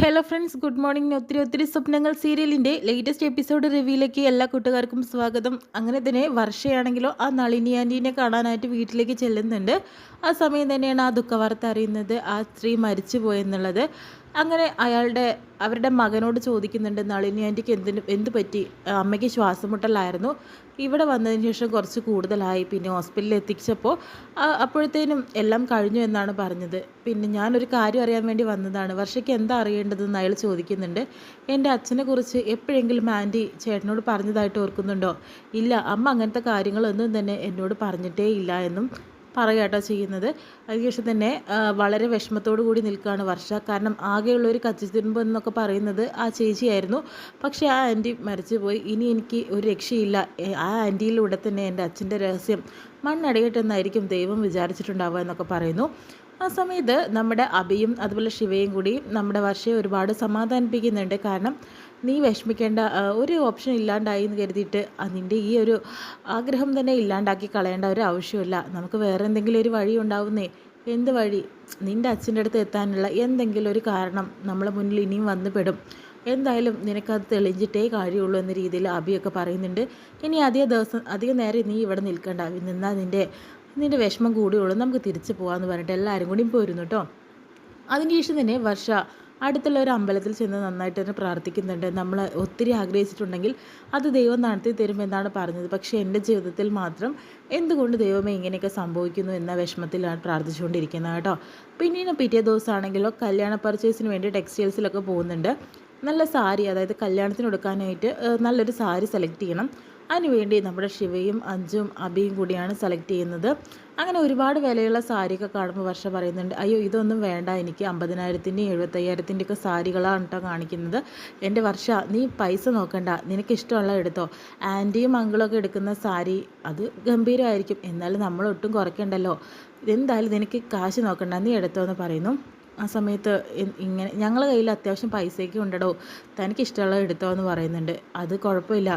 Hello friends, good morning. ഒത്തിരി ഒത്തിരി സ്വപ്നങ്ങൾ സീരിയലിൻ്റെ ലേറ്റസ്റ്റ് എപ്പിസോഡ് റിവ്യൂയിലേക്ക് എല്ലാ കൂട്ടുകാർക്കും സ്വാഗതം. അങ്ങനെ തന്നെ വർഷയാണെങ്കിലോ ആ നളിനി ആൻറ്റീനെ കാണാനായിട്ട് വീട്ടിലേക്ക് ചെല്ലുന്നുണ്ട്. ആ സമയം തന്നെയാണ് ആ ദുഃഖവാർത്ത അറിയുന്നത്, ആ സ്ത്രീ മരിച്ചു പോയെന്നുള്ളത്. അങ്ങനെ അവരുടെ മകനോട് ചോദിക്കുന്നുണ്ട്, നളിനി ആൻറ്റിക്ക് എന്ത് പറ്റി? അമ്മയ്ക്ക് ശ്വാസം മുട്ടലായിരുന്നു, ഇവിടെ വന്നതിന് ശേഷം കുറച്ച് കൂടുതലായി, പിന്നെ ഹോസ്പിറ്റലിൽ എത്തിച്ചപ്പോൾ അപ്പോഴത്തേനും എല്ലാം കഴിഞ്ഞു എന്നാണ് പറഞ്ഞത്. പിന്നെ ഞാനൊരു കാര്യം അറിയാൻ വേണ്ടി വന്നതാണ്, വർഷയ്ക്ക് എന്താ അറിയേണ്ടതെന്ന് അയാൾ ചോദിക്കുന്നുണ്ട്. എൻ്റെ അച്ഛനെ കുറിച്ച് എപ്പോഴെങ്കിലും ആൻറ്റി ചേട്ടനോട് പറഞ്ഞതായിട്ട് ഓർക്കുന്നുണ്ടോ? ഇല്ല, അമ്മ അങ്ങനത്തെ കാര്യങ്ങളൊന്നും തന്നെ എന്നോട് പറഞ്ഞിട്ടേ ഇല്ല എന്നും പറയാട്ടോ ചെയ്യുന്നത്. അതിനുശേഷം തന്നെ വളരെ വിഷമത്തോടു കൂടി നിൽക്കുകയാണ് വർഷ. കാരണം ആകെയുള്ളൊരു കച്ചിത്തുരുമ്പ് എന്നൊക്കെ പറയുന്നത് ആ ചേച്ചിയായിരുന്നു. പക്ഷേ ആ ആൻറ്റി മരിച്ചുപോയി, ഇനി എനിക്ക് ഒരു രക്ഷയില്ല. ആ ആൻറ്റിയിലൂടെ തന്നെ എൻ്റെ അച്ഛൻ്റെ രഹസ്യം മണ്ണടയട്ടെന്നായിരിക്കും ദൈവം വിചാരിച്ചിട്ടുണ്ടാവുക എന്നൊക്കെ പറയുന്നു. ആ സമയത്ത് നമ്മുടെ അഭിയും അതുപോലെ ശിവയും കൂടി നമ്മുടെ വർഷയെ ഒരുപാട് സമാധാനിപ്പിക്കുന്നുണ്ട്. കാരണം നീ വിഷമിക്കേണ്ട, ഒരു ഓപ്ഷൻ ഇല്ലാണ്ടായി എന്ന് കരുതിയിട്ട് നിൻ്റെ ഈ ഒരു ആഗ്രഹം തന്നെ ഇല്ലാണ്ടാക്കി കളയേണ്ട ഒരു ആവശ്യമില്ല. നമുക്ക് വേറെ എന്തെങ്കിലും ഒരു വഴി ഉണ്ടാവുന്നേ. എന്ത് വഴി? നിൻ്റെ അച്ഛൻ്റെ അടുത്ത് എത്താനുള്ള എന്തെങ്കിലും ഒരു കാരണം നമ്മളെ മുന്നിൽ ഇനിയും വന്നു പെടും. എന്തായാലും നിനക്കത് തെളിഞ്ഞിട്ടേ കാര്യമുള്ളൂ എന്ന രീതിയിൽ അഭിയൊക്കെ പറയുന്നുണ്ട്. ഇനി അധിക നേരം നീ ഇവിടെ നിൽക്കണ്ട, നിന്നാൽ നിൻ്റെ വിഷമം കൂടിയുള്ളൂ, നമുക്ക് തിരിച്ചു പോകാമെന്ന് പറഞ്ഞിട്ട് എല്ലാവരും കൂടി പോരുന്നു കേട്ടോ. അതിന് ശേഷം തന്നെ വർഷ അടുത്തുള്ള ഒരു അമ്പലത്തിൽ ചെന്ന് നന്നായിട്ട് തന്നെ പ്രാർത്ഥിക്കുന്നുണ്ട്. നമ്മൾ ഒത്തിരി ആഗ്രഹിച്ചിട്ടുണ്ടെങ്കിൽ അത് ദൈവം നടത്തി തരുമെന്നാണ് പറഞ്ഞത്. പക്ഷേ എൻ്റെ ജീവിതത്തിൽ മാത്രം എന്തുകൊണ്ട് ദൈവമേ ഇങ്ങനെയൊക്കെ സംഭവിക്കുന്നു എന്ന വിഷമത്തിലാണ് പ്രാർത്ഥിച്ചുകൊണ്ടിരിക്കുന്നത് കേട്ടോ. പിന്നീട് പിറ്റേ ദിവസമാണെങ്കിലോ കല്യാണ പർച്ചേസിന് വേണ്ടി ടെക്സ്റ്റൈൽസിലൊക്കെ പോകുന്നുണ്ട്. നല്ല സാരി, അതായത് കല്യാണത്തിന് എടുക്കാനായിട്ട് നല്ലൊരു സാരി സെലക്ട് ചെയ്യണം. അതിനുവേണ്ടി നമ്മുടെ ശിവയും അഞ്ജും അഭിയും കൂടിയാണ് സെലക്ട് ചെയ്യുന്നത്. അങ്ങനെ ഒരുപാട് വിലയുള്ള സാരിയൊക്കെ കാണുമ്പോൾ വർഷ പറയുന്നുണ്ട്, അയ്യോ ഇതൊന്നും വേണ്ട, എനിക്ക് 50,000-ൻ്റെയും 75,000-ൻ്റെ ഒക്കെ സാരികളാണ് കേട്ടോ കാണിക്കുന്നത്. എൻ്റെ വർഷ, നീ പൈസ നോക്കണ്ട, നിനക്ക് ഇഷ്ടമുള്ള എടുത്തോ. ആൻറ്റിയും അങ്കിളൊക്കെ എടുക്കുന്ന സാരി അത് ഗംഭീരമായിരിക്കും, എന്നാലും നമ്മളൊട്ടും കുറയ്ക്കണ്ടല്ലോ. എന്തായാലും നിനക്ക് കാശ് നോക്കണ്ട, നീ എടുത്തോ എന്ന് പറയുന്നു. ആ സമയത്ത് ഇങ്ങനെ ഞങ്ങളുടെ കയ്യിൽ അത്യാവശ്യം പൈസയൊക്കെ ഉണ്ടടോ, തനിക്ക് ഇഷ്ടമുള്ളത് എടുത്തോ എന്ന് പറയുന്നുണ്ട്. അത് കുഴപ്പമില്ല,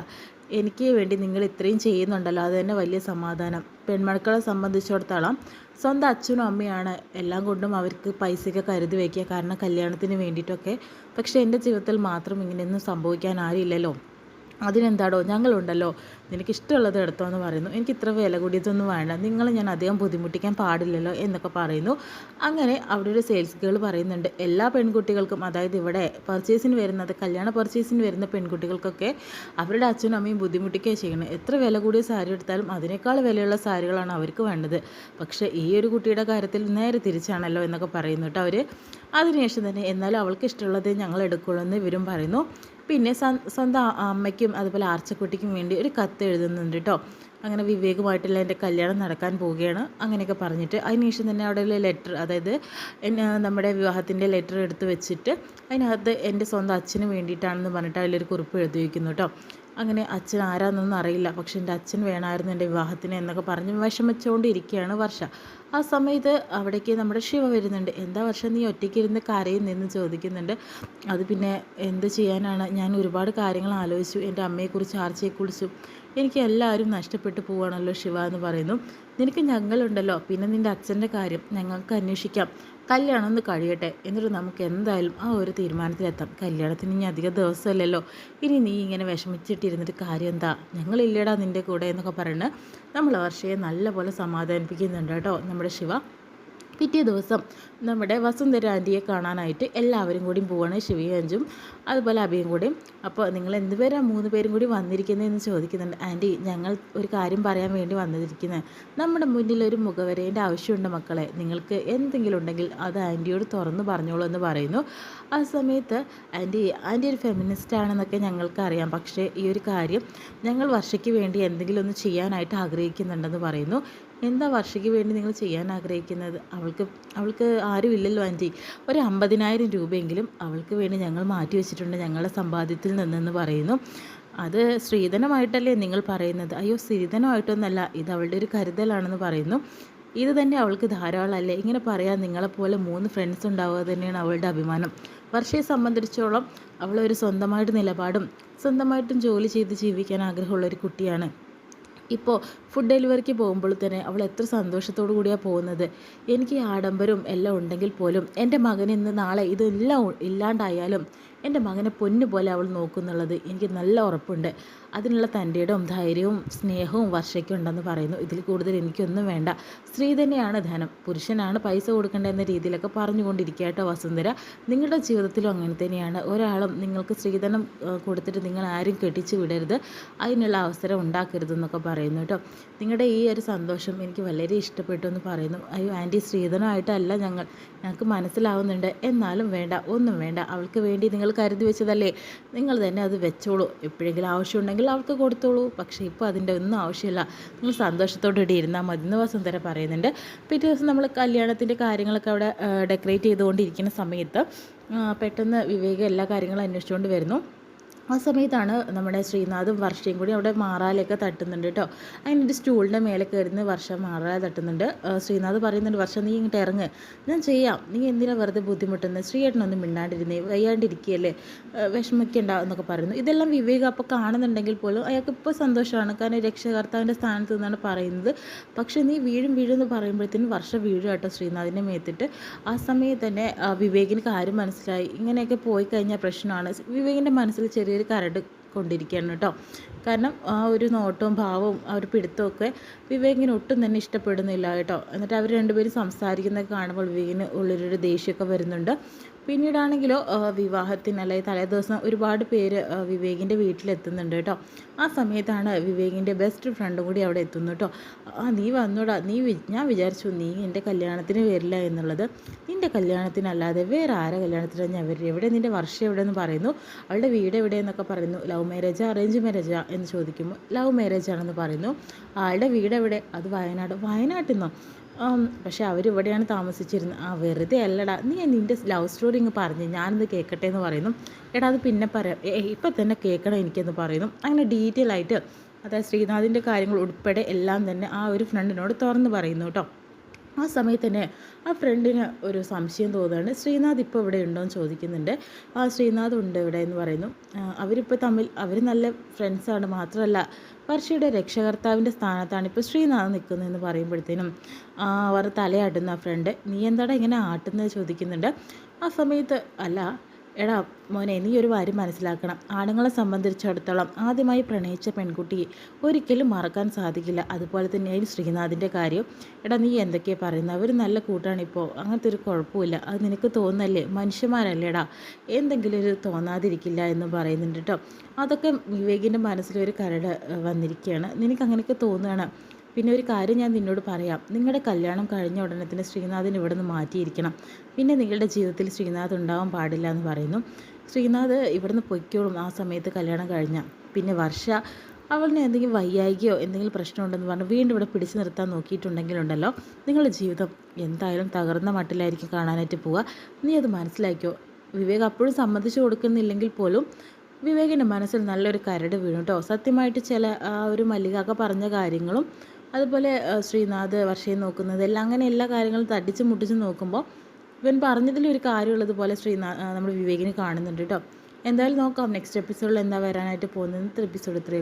എനിക്ക് വേണ്ടി നിങ്ങൾ ഇത്രയും ചെയ്യുന്നുണ്ടല്ലോ, അത് തന്നെ വലിയ സമാധാനം. പെൺമക്കളെ സംബന്ധിച്ചിടത്തോളം സ്വന്തം അച്ഛനും അമ്മയാണ് എല്ലാം കൊണ്ടും അവർക്ക് പൈസയൊക്കെ കരുതി വയ്ക്കുക, കാരണം കല്യാണത്തിന് വേണ്ടിയിട്ടൊക്കെ. പക്ഷേ എൻ്റെ ജീവിതത്തിൽ മാത്രം ഇങ്ങനെയൊന്നും സംഭവിക്കാൻ ആരില്ലല്ലോ. അതിനെന്താടോ, ഞങ്ങളുണ്ടല്ലോ, നിനക്കിഷ്ടമുള്ളത് എടുത്തോ എന്ന് പറയുന്നു. എനിക്ക് ഇത്ര വില കൂടിയതൊന്നും വേണ്ട, നിങ്ങൾ ഞാൻ അധികം ബുദ്ധിമുട്ടിക്കാൻ പാടില്ലല്ലോ എന്നൊക്കെ പറയുന്നു. അങ്ങനെ അവിടെ ഒരു സെയിൽസ് ഗേൾ പറയുന്നുണ്ട്, എല്ലാ പെൺകുട്ടികൾക്കും, അതായത് ഇവിടെ പർച്ചേസിന് വരുന്നത്, കല്യാണ പർച്ചേസിന് വരുന്ന പെൺകുട്ടികൾക്കൊക്കെ അവരുടെ അച്ഛനും അമ്മയും ബുദ്ധിമുട്ടിക്കുകയാണ് ചെയ്യുന്നത്. എത്ര വില കൂടിയ സാരി എടുത്താലും അതിനേക്കാൾ വിലയുള്ള സാരികളാണ് അവർക്ക് വേണ്ടത്. പക്ഷേ ഈ ഒരു കുട്ടിയുടെ കാര്യത്തിൽ നേരെ തിരിച്ചാണല്ലോ എന്നൊക്കെ പറയുന്നു കേട്ടോ അവർ. അതിനുശേഷം തന്നെ എന്നാലും അവൾക്ക് ഇഷ്ടമുള്ളത് ഞങ്ങൾ എടുക്കുള്ളൂ എന്ന് ഇവരും പറയുന്നു. പിന്നെ സ്വന്തം അമ്മയ്ക്കും അതുപോലെ ആർച്ചക്കുട്ടിക്കും വേണ്ടി ഒരു കത്ത് എഴുതുന്നുണ്ട് കേട്ടോ. അങ്ങനെ വിവേകുമായിട്ടുള്ള എൻ്റെ കല്യാണം നടക്കാൻ പോവുകയാണ് അങ്ങനെയൊക്കെ പറഞ്ഞിട്ട്. അതിനുശേഷം തന്നെ അവിടെ ലെറ്റർ, അതായത് നമ്മുടെ വിവാഹത്തിൻ്റെ ലെറ്റർ എടുത്ത് വെച്ചിട്ട് അതിനകത്ത് എൻ്റെ സ്വന്തം അച്ഛന് വേണ്ടിയിട്ടാണെന്ന് പറഞ്ഞിട്ട് അതിലൊരു കുറിപ്പ് എഴുതി വയ്ക്കുന്നു കേട്ടോ. അങ്ങനെ അച്ഛൻ ആരാന്നൊന്നും അറിയില്ല, പക്ഷെ എൻ്റെ അച്ഛൻ വേണമായിരുന്നു എൻ്റെ വിവാഹത്തിന് എന്നൊക്കെ പറഞ്ഞ് വിഷമിച്ചുകൊണ്ടിരിക്കുകയാണ് വർഷ. ആ സമയത്ത് അവിടേക്ക് നമ്മുടെ ശിവ വരുന്നുണ്ട്. എന്താ വർഷ, നീ ഒറ്റയ്ക്കിരുന്ന് കരയുന്നെന്ന് ചോദിക്കുന്നുണ്ട്. അത് പിന്നെ എന്ത് ചെയ്യാനാണ്, ഞാൻ ഒരുപാട് കാര്യങ്ങൾ ആലോചിച്ചു, എൻ്റെ അമ്മയെക്കുറിച്ച് ആർച്ചയെക്കുറിച്ചും. എനിക്ക് എല്ലാവരും നഷ്ടപ്പെട്ടു പോവുകയാണല്ലോ ശിവ എന്ന് പറയുന്നു. നിനക്ക് ഞങ്ങളുണ്ടല്ലോ, പിന്നെ നിൻ്റെ അച്ഛൻ്റെ കാര്യം ഞങ്ങൾക്ക് അന്വേഷിക്കാം. കല്യാണം ഒന്ന് കഴിയട്ടെ, എന്നിട്ട് നമുക്ക് എന്തായാലും ആ ഒരു തീരുമാനത്തിലെത്താം. കല്യാണത്തിന് ഇനി അധിക ദിവസമല്ലല്ലോ, ഇനി നീ ഇങ്ങനെ വിഷമിച്ചിട്ടിരുന്നിട്ട് കാര്യം എന്താ, ഞങ്ങളില്ലേടാ നിൻ്റെ കൂടെ എന്നൊക്കെ പറഞ്ഞ് നമ്മൾ വർഷയെ നല്ലപോലെ സമാധാനിപ്പിക്കുന്നുണ്ട് കേട്ടോ നമ്മുടെ ശിവ. പിറ്റേ ദിവസം നമ്മുടെ വസുന്ധര ആൻറ്റിയെ കാണാനായിട്ട് എല്ലാവരും കൂടി പോവാണ്, ശിവയും അഞ്ചും അതുപോലെ അഭിയും കൂടി. അപ്പോൾ നിങ്ങൾ എന്തുപേരാണ് 3 പേരും കൂടി വന്നിരിക്കുന്നതെന്ന് ചോദിക്കുന്നുണ്ട്. ആൻറ്റി, ഞങ്ങൾ ഒരു കാര്യം പറയാൻ വേണ്ടി വന്നിരിക്കുന്നത്, നമ്മുടെ മുന്നിൽ ഒരു മുഖവരേൻ്റെ ആവശ്യമുണ്ട് മക്കളെ, നിങ്ങൾക്ക് എന്തെങ്കിലും ഉണ്ടെങ്കിൽ അത് ആൻറ്റിയോട് തുറന്ന് പറഞ്ഞോളൂ എന്ന് പറയുന്നു. ആ സമയത്ത് ആൻറ്റി ഒരു ഫെമിനിസ്റ്റ് ആണെന്നൊക്കെ ഞങ്ങൾക്കറിയാം, പക്ഷേ ഈ ഒരു കാര്യം ഞങ്ങൾ വർഷയ്ക്ക് വേണ്ടി എന്തെങ്കിലും ഒന്ന് ചെയ്യാനായിട്ട് ആഗ്രഹിക്കുന്നുണ്ടെന്ന് പറയുന്നു. എന്താ വർഷയ്ക്ക് വേണ്ടി നിങ്ങൾ ചെയ്യാൻ ആഗ്രഹിക്കുന്നത്? അവൾക്ക് ആരുമില്ലല്ലോ ആൻറ്റി, ഒരു 50,000 രൂപയെങ്കിലും അവൾക്ക് വേണ്ടി ഞങ്ങൾ മാറ്റി വെച്ചിട്ടുണ്ട് ഞങ്ങളുടെ സമ്പാദ്യത്തിൽ നിന്നെന്ന് പറയുന്നു. അത് സ്ത്രീധനമായിട്ടല്ലേ നിങ്ങൾ പറയുന്നത്? അയ്യോ, സ്ത്രീധനമായിട്ടൊന്നല്ല, ഇത് അവളുടെ ഒരു കരുതലാണെന്ന് പറയുന്നു. ഇത് തന്നെ അവൾക്ക് ധാരാളമല്ലേ, ഇങ്ങനെ പറയാൻ നിങ്ങളെപ്പോലെ 3 ഫ്രണ്ട്സ് ഉണ്ടാവുക തന്നെയാണ് അവളുടെ അഭിമാനം. വർഷയെ സംബന്ധിച്ചോളം അവളൊരു സ്വന്തമായിട്ട് നിലപാടും സ്വന്തമായിട്ടും ജോലി ചെയ്ത് ജീവിക്കാൻ ആഗ്രഹമുള്ളൊരു കുട്ടിയാണ്. ഇപ്പോൾ ഫുഡ് ഡെലിവറിക്ക് പോകുമ്പോൾ തന്നെ അവൾ എത്ര സന്തോഷത്തോടു കൂടിയാണ് പോകുന്നത്. എനിക്ക് ഈ ആഡംബരവും എല്ലാം ഉണ്ടെങ്കിൽ പോലും എൻ്റെ മകന് ഇന്ന് നാളെ ഇതെല്ലാം ഇല്ലാണ്ടായാലും എൻ്റെ മകനെ പൊന്നു പോലെ അവൾ നോക്കുന്നുള്ളത് എനിക്ക് നല്ല ഉറപ്പുണ്ട്. അതിനുള്ള തൻ്റെയിടവും ധൈര്യവും സ്നേഹവും വർഷയ്ക്കും ഉണ്ടെന്ന് പറയുന്നു. ഇതിൽ കൂടുതൽ എനിക്കൊന്നും വേണ്ട. സ്ത്രീ തന്നെയാണ് ധനം, പുരുഷനാണ് പൈസ കൊടുക്കേണ്ടതെന്ന രീതിയിലൊക്കെ പറഞ്ഞുകൊണ്ടിരിക്കുക കേട്ടോ വസുന്ധര. നിങ്ങളുടെ ജീവിതത്തിലും അങ്ങനെ തന്നെയാണ്. ഒരാളും നിങ്ങൾക്ക് സ്ത്രീധനം കൊടുത്തിട്ട് നിങ്ങൾ ആരും കെട്ടിച്ചു വിടരുത്, അതിനുള്ള അവസരം ഉണ്ടാക്കരുതെന്നൊക്കെ പറയുന്നു കേട്ടോ. നിങ്ങളുടെ ഈ ഒരു സന്തോഷം എനിക്ക് വളരെ ഇഷ്ടപ്പെട്ടു എന്ന് പറയുന്നു. അയ്യോ ആൻറ്റി, സ്ത്രീധനമായിട്ടല്ല ഞങ്ങൾക്ക് മനസ്സിലാവുന്നുണ്ട്, എന്നാലും വേണ്ട, ഒന്നും വേണ്ട. അവൾക്ക് വേണ്ടി നിങ്ങൾ കരുതി വെച്ചതല്ലേ, നിങ്ങൾ തന്നെ അത് വെച്ചോളൂ. എപ്പോഴെങ്കിലും ആവശ്യമുണ്ടെങ്കിൽ അവൾക്ക് കൊടുത്തോളൂ. പക്ഷേ ഇപ്പോൾ അതിൻ്റെ ഒന്നും ആവശ്യമില്ല, നിങ്ങൾ സന്തോഷത്തോടെ ഇരുന്നാൽ മതി എന്ന് വസുന്ധര പറയുന്നുണ്ട്. പിറ്റേ ദിവസം നമ്മൾ കല്യാണത്തിൻ്റെ കാര്യങ്ങളൊക്കെ അവിടെ ഡെക്കറേറ്റ് ചെയ്തുകൊണ്ടിരിക്കുന്ന സമയത്ത് പെട്ടെന്ന് വിവേക് എല്ലാ കാര്യങ്ങളും അന്വേഷിച്ചുകൊണ്ട് വരുന്നു. ആ സമയത്താണ് നമ്മുടെ ശ്രീനാഥും വർഷയും കൂടി അവിടെ മാറാലൊക്കെ തട്ടുന്നുണ്ട് കേട്ടോ. അതിൻ്റെ സ്റ്റൂളിൻ്റെ മേലെ കയറുന്ന വർഷ മാറാല തട്ടുന്നുണ്ട്. ശ്രീനാഥ് പറയുന്നുണ്ട്, വർഷ നീ ഇങ്ങോട്ട് ഇറങ്ങ്, ഞാൻ ചെയ്യാം, നീ എന്തിനാ വെറുതെ ബുദ്ധിമുട്ടുന്നത്, ശ്രീയേട്ടനൊന്നും മിണ്ടാണ്ടിരുന്നേ, വയ്യാണ്ടിരിക്കുകയല്ലേ, വിഷമിക്കണ്ട എന്നൊക്കെ പറയുന്നു. ഇതെല്ലാം വിവേക് അപ്പോൾ കാണുന്നുണ്ടെങ്കിൽ പോലും അയാൾക്ക് ഇപ്പോൾ സന്തോഷമാണ്, കാരണം രക്ഷകർത്താവിൻ്റെ സ്ഥാനത്ത് നിന്നാണ് പറയുന്നത്. പക്ഷേ നീ വീഴും എന്ന് പറയുമ്പോഴത്തേനും വർഷ വീഴും കേട്ടോ ശ്രീനാഥിനെ മേത്തിട്ട്. ആ സമയത്ത് തന്നെ വിവേകിന് കാര്യം മനസ്സിലായി, ഇങ്ങനെയൊക്കെ പോയി കഴിഞ്ഞാൽ പ്രശ്നമാണ്. വിവേകിൻ്റെ മനസ്സിൽ ചെറിയൊരു കരട് കൊണ്ടിരിക്കുകയാണ് കേട്ടോ. കാരണം ആ ഒരു നോട്ടവും ഭാവവും ആ ഒരു പിടുത്തമൊക്കെ വിവേകിന് ഒട്ടും തന്നെ ഇഷ്ടപ്പെടുന്നില്ല കേട്ടോ. എന്നിട്ട് അവർ രണ്ടുപേരും സംസാരിക്കുന്നതൊക്കെ കാണുമ്പോൾ വിവേകിന് ഉള്ളിലൊരു ദേഷ്യമൊക്കെ വരുന്നുണ്ട്. പിന്നീടാണെങ്കിലോ വിവാഹത്തിന് അല്ലെങ്കിൽ തലേദിവസം ഒരുപാട് പേര് വിവേകിൻ്റെ വീട്ടിലെത്തുന്നുണ്ട് കേട്ടോ. ആ സമയത്താണ് വിവേകിൻ്റെ ബെസ്റ്റ് ഫ്രണ്ടും കൂടി അവിടെ എത്തുന്നു കേട്ടോ. നീ വന്നോടാ, ഞാൻ വിചാരിച്ചു നീ എൻ്റെ കല്യാണത്തിന് വരില്ല എന്നുള്ളത്. നിൻ്റെ കല്യാണത്തിനല്ലാതെ വേറെ ആരെ കല്യാണത്തിനാണ് ഞാൻ വരില്ല. എവിടെ നിൻ്റെ വർഷം എവിടെയെന്ന് പറയുന്നു, അവളുടെ വീട് എവിടെയെന്നൊക്കെ പറയുന്നു. ലവ് മാരേജാ അറേഞ്ച് മാരേജാ എന്ന് ചോദിക്കുമ്പോൾ ലവ് മാരേജ് ആണെന്ന് പറയുന്നു. ആളുടെ വീട് എവിടെ? അത് വയനാട്ടിൽ നിന്നോ? പക്ഷേ അവരിവിടെയാണ് താമസിച്ചിരുന്നത്. വെറുതെ അല്ലടാ, നീ നിൻ്റെ ലവ് സ്റ്റോറി ഇങ്ങ് പറഞ്ഞ് ഞാനിത് കേൾക്കട്ടെ എന്ന് പറയുന്നു. എടാ അത് പിന്നെ പറയാം, ഇപ്പം തന്നെ കേൾക്കണം എനിക്കെന്ന് പറയുന്നു. അങ്ങനെ ഡീറ്റെയിൽ ആയിട്ട് അതായത് ശ്രീനാഥിൻ്റെ കാര്യങ്ങൾ ഉൾപ്പെടെ എല്ലാം തന്നെ ആ ഒരു ഫ്രണ്ടിനോട് തുറന്ന് പറയുന്നു കേട്ടോ. ആ സമയത്ത് തന്നെ ആ ഫ്രണ്ടിന് ഒരു സംശയം തോന്നുകയാണ്. ശ്രീനാഥ് ഇപ്പോൾ ഇവിടെ ഉണ്ടോ എന്ന് ചോദിക്കുന്നുണ്ട്. ശ്രീനാഥ് ഉണ്ട് ഇവിടെ എന്ന് പറയുന്നു. അവരിപ്പോൾ തമ്മിൽ അവർ നല്ല ഫ്രണ്ട്സാണ്, മാത്രമല്ല വർഷയുടെ രക്ഷകർത്താവിൻ്റെ സ്ഥാനത്താണ് ഇപ്പോൾ ശ്രീനാഥ് നിൽക്കുന്നതെന്ന് പറയുമ്പോഴത്തേനും അവർ തലയാട്ടുന്ന ഫ്രണ്ട്, നീ എന്താടാ ഇങ്ങനെ ആട്ടുന്നത് ചോദിക്കുന്നുണ്ട്. ആ സമയത്ത് അല്ല എടാ മോനെ, നീ ഒരു കാര്യം മനസ്സിലാക്കണം, ആണുങ്ങളെ സംബന്ധിച്ചിടത്തോളം ആദ്യമായി പ്രണയിച്ച പെൺകുട്ടിയെ ഒരിക്കലും മറക്കാൻ സാധിക്കില്ല. അതുപോലെ തന്നെയായി ശ്രീനാഥിൻ്റെ കാര്യം. എടാ നീ എന്തൊക്കെയാണ് പറയുന്നത്, അവർ നല്ല കൂട്ടാണിപ്പോൾ, അങ്ങനത്തെ ഒരു കുഴപ്പമില്ല, അത് നിനക്ക് തോന്നല്ലേ, മനുഷ്യന്മാരല്ലേടാ, എന്തെങ്കിലും ഒരു തോന്നാതിരിക്കില്ല എന്ന് പറയുന്നുണ്ട് കേട്ടോ. അതൊക്കെ വിവേകിൻ്റെ മനസ്സിലൊരു കരട് വന്നിരിക്കുകയാണ്. നിനക്ക് അങ്ങനെയൊക്കെ തോന്നുകയാണ്. പിന്നെ ഒരു കാര്യം ഞാൻ നിന്നോട് പറയാം, നിങ്ങളുടെ കല്യാണം കഴിഞ്ഞ ഉടനെ തന്നെ ശ്രീനാഥിന് ഇവിടെ നിന്ന് മാറ്റിയിരിക്കണം. പിന്നെ നിങ്ങളുടെ ജീവിതത്തിൽ ശ്രീനാഥ് ഉണ്ടാവാൻ പാടില്ല എന്ന് പറയുന്നു. ശ്രീനാഥ് ഇവിടുന്ന് പൊയ്ക്കോളും ആ സമയത്ത് കല്യാണം കഴിഞ്ഞാൽ. പിന്നെ വർഷ അവളിന് എന്തെങ്കിലും വയ്യായികയോ എന്തെങ്കിലും പ്രശ്നമുണ്ടെന്ന് പറഞ്ഞ് വീണ്ടും ഇവിടെ പിടിച്ചു നിർത്താൻ നോക്കിയിട്ടുണ്ടെങ്കിലുണ്ടല്ലോ, നിങ്ങളുടെ ജീവിതം എന്തായാലും തകർന്ന മട്ടിലായിരിക്കും കാണാനായിട്ട് പോവുക. നീ അത് മനസ്സിലാക്കിയോ. വിവേക് അപ്പോഴും സമ്മതിച്ചു കൊടുക്കുന്നില്ലെങ്കിൽ പോലും വിവേകിൻ്റെ മനസ്സിൽ നല്ലൊരു കരട് വീണു കേട്ടോ. സത്യമായിട്ട് ചില ഒരു മല്ലികാക്ക പറഞ്ഞ കാര്യങ്ങളും അതുപോലെ ശ്രീനാഥ് വർഷയെ നോക്കുന്നത് എല്ലാം, അങ്ങനെ എല്ലാ കാര്യങ്ങളും തട്ടിച്ച് മുട്ടിച്ച് നോക്കുമ്പോൾ ഇവൻ പറഞ്ഞതിലൊരു കാര്യമുള്ളതുപോലെ നമ്മുടെ വിവേകിനെ കാണുന്നുണ്ട് കേട്ടോ. എന്തായാലും നോക്കാം നെക്സ്റ്റ് എപ്പിസോഡിൽ എന്താ വരാനായിട്ട് പോകുന്നത്. എപ്പിസോഡ് ഇത്രയേ ഉള്ളൂ.